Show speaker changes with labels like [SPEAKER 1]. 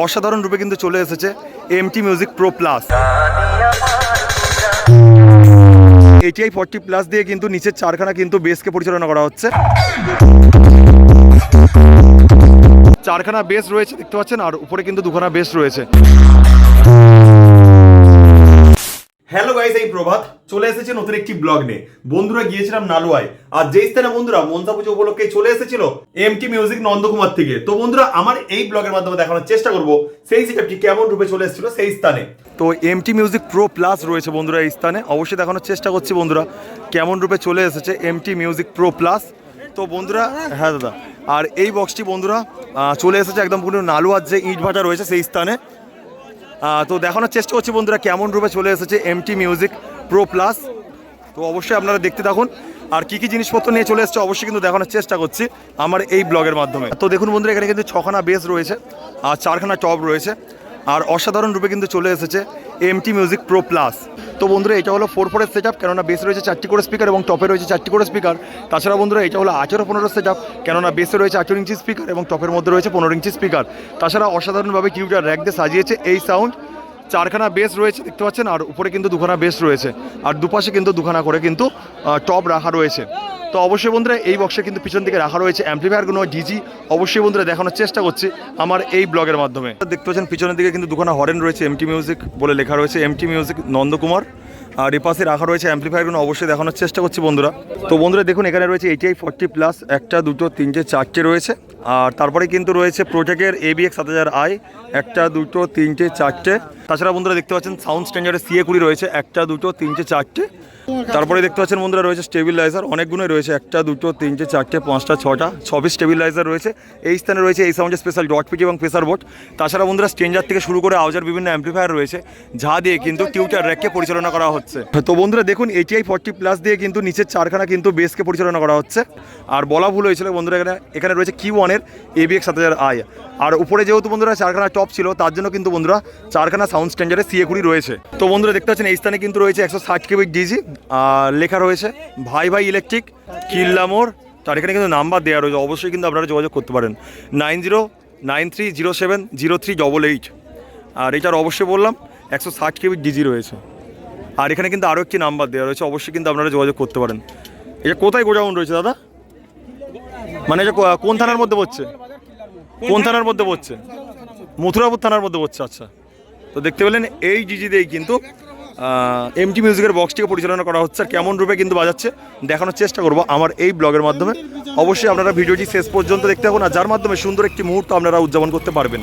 [SPEAKER 1] অসাধারণ রূপে কিন্তু চলে এসেছে MT music pro plus. ATI 40 plus দিয়ে কিন্তু নিচের চারখানা কিন্তু বেসকে পরিচালনা করা হচ্ছে। চারখানা বেস রয়েছে দেখতে পাচ্ছেন, আর উপরে কিন্তু দুখানা বেস রয়েছে। হ্যালো গাইস, এই প্রভাত চলে এসেছে নতুন একটি ব্লগ নিয়ে। বন্ধুরা গিয়েছিলাম নালুয়ায়, আর যেই স্থানে বন্ধুরা মনসা পুজো উপলক্ষে চলে এসেছিল এমটি মিউজিক নন্দকুমার থেকে। তো বন্ধুরা আমার এই ব্লগের মাধ্যমে দেখানোর চেষ্টা করব সেই সেটআপটি কেমন রূপে চলে এসেছিল সেই স্থানে। তো এমটি মিউজিক প্রো প্লাস রয়েছে বন্ধুরা এই স্থানে, অবশ্যই দেখানোর চেষ্টা করছি বন্ধুরা কেমন রূপে চলে এসেছে এমটি মিউজিক প্রো প্লাস। তো বন্ধুরা হ্যাঁ দাদা, আর এই বক্সটি বন্ধুরা চলে এসেছে একদম পুরো নালুয়ার যে ইট ভাটা রয়েছে সেই স্থানে। তো দেখানোর চেষ্টা করছি বন্ধুরা কেমন রূপে চলে এসেছে এমটি মিউজিক প্রো প্লাস। তো অবশ্যই আপনারা দেখতে থাকুন, আর কী কী জিনিসপত্র নিয়ে চলে এসেছে অবশ্যই কিন্তু দেখানোর চেষ্টা করছি আমার এই ব্লগের মাধ্যমে। তো দেখুন বন্ধুরা, এখানে কিন্তু 6খানা বেস রয়েছে আর 4খানা টপ রয়েছে, আর অসাধারণ রূপে কিন্তু চলে এসেছে এমটি মিউজিক প্রো প্লাস। তো বন্ধুরা এটা হলো 4/4 সেটআপ, কেননা বেসে রয়েছে 4টি করে স্পিকার এবং টপে রয়েছে 4টি করে স্পিকার। তাছাড়া বন্ধুরা এটা হলো 18/15 সেটআপ, কেননা বেসে রয়েছে 18 ইঞ্চি স্পিকার এবং টপের মধ্যে রয়েছে 15 ইঞ্চি স্পিকার। তাছাড়া অসাধারণভাবে কিউটার র্যাক দিয়ে সাজিয়েছে এই সাউন্ড। 4খানা বেস রয়েছে দেখতে পাচ্ছেন, আর উপরে কিন্তু 2খানা বেস রয়েছে, আর দুপাশে কিন্তু 2খানা করে কিন্তু টপ রাখা রয়েছে। তো অবশ্যই বন্ধুরা এই বক্সে কিন্তু পিছন দিকে রাখা রয়েছে অ্যাম্পলিফায়ারগুলো ডিজি। অবশ্যই বন্ধুরা দেখানোর চেষ্টা করছি আমার এই ব্লগের মাধ্যমে। দেখতে পাচ্ছেন পিছনের দিকে কিন্তু 2খানা হরেন রয়েছে, এমটি মিউজিক বলে লেখা রয়েছে, এমটি মিউজিক নন্দকুমার। আর এপাশে রাখা রয়েছে অ্যাম্পলিফায়ারগুলো, অবশ্যই দেখানোর চেষ্টা করছি বন্ধুরা। তো বন্ধুরা দেখুন এখানে রয়েছে ATI 40 প্লাস, 1টা 2টো 3টে 4টে রয়েছে। আর তারপরে কিন্তু রয়েছে প্রোটেকের ABX 7000i, 1টা 2টো 3টে 4টে। তাছাড়া বন্ধুরা দেখতে পাচ্ছেন সাউন্ড স্ট্যান্ডার্ডের CA20 রয়েছে, 1টা 2টো 3টে 4টে। তারপরে দেখতে পাচ্ছেন বন্ধুরা রয়েছে স্টেবিলাইজার অনেকগুলোই রয়েছে, 1টা 2টো 3টে 4টে 5টা 6টা 6 পিস স্টেবিলাইজার রয়েছে। এই স্থানে রয়েছে এই সাউন্ডের স্পেশাল ডট পিটি এবং প্রেসার বোর্ড। তাছাড়া বন্ধুরা স্ট্রেঞ্জার থেকে শুরু করে আউজার বিভিন্ন অ্যাম্পলিফায়ার রয়েছে, যা দিয়ে কিন্তু টিউটার র্যাককে পরিচালনা করা হচ্ছে। তো বন্ধুরা দেখুন ATI 40 প্লাস দিয়ে কিন্তু নিচের চারখানা কিন্তু বেসকে পরিচালনা করা হচ্ছে। আর বলা ভুল হয়েছিল বন্ধুরা, এখানে রয়েছে Q1-এর ABX 7000i। আর উপরে যেহেতু বন্ধুরা 4খানা টপ ছিল, তার জন্য কিন্তু বন্ধুরা 4খানা সাউন্ড স্ট্যান্ডার্ডের CA20 রয়েছে। তো বন্ধুরা দেখতে পাচ্ছেন এই স্থানে কিন্তু রয়েছে 160 কেবি ডিজি, আর লেখা রয়েছে ভাই ভাই ইলেকট্রিক কিল্লামোর। তার এখানে কিন্তু নাম্বার দেওয়া রয়েছে, অবশ্যই কিন্তু আপনারা যোগাযোগ করতে পারেন 9093070388। আর এটার অবশ্যই বললাম 160 কেবি ডিজি রয়েছে। আর এখানে কিন্তু আরও একটি নাম্বার দেওয়া রয়েছে, অবশ্যই কিন্তু আপনারা যোগাযোগ করতে পারেন। এটা কোথায় গোডাউন রয়েছে দাদা, মানে এটা কোন থানার মধ্যে পড়ছে? কোন থানার মধ্যে পড়ছে? মথুরাপুর থানার মধ্যে পড়ছে। আচ্ছা, তো দেখতে পেলেন এই ডিজি দিয়েই কিন্তু এমটি মিউজিকের বক্সটিকে পরিচালনা করা হচ্ছে। আর কেমন রূপে কিন্তু বাজাচ্ছে দেখানোর চেষ্টা করবো আমার এই ব্লগের মাধ্যমে। অবশ্যই আপনারা ভিডিওটি শেষ পর্যন্ত দেখতে থাকুন, আর যার মাধ্যমে সুন্দর একটি মুহূর্ত আপনারা উদযাপন করতে পারবেন।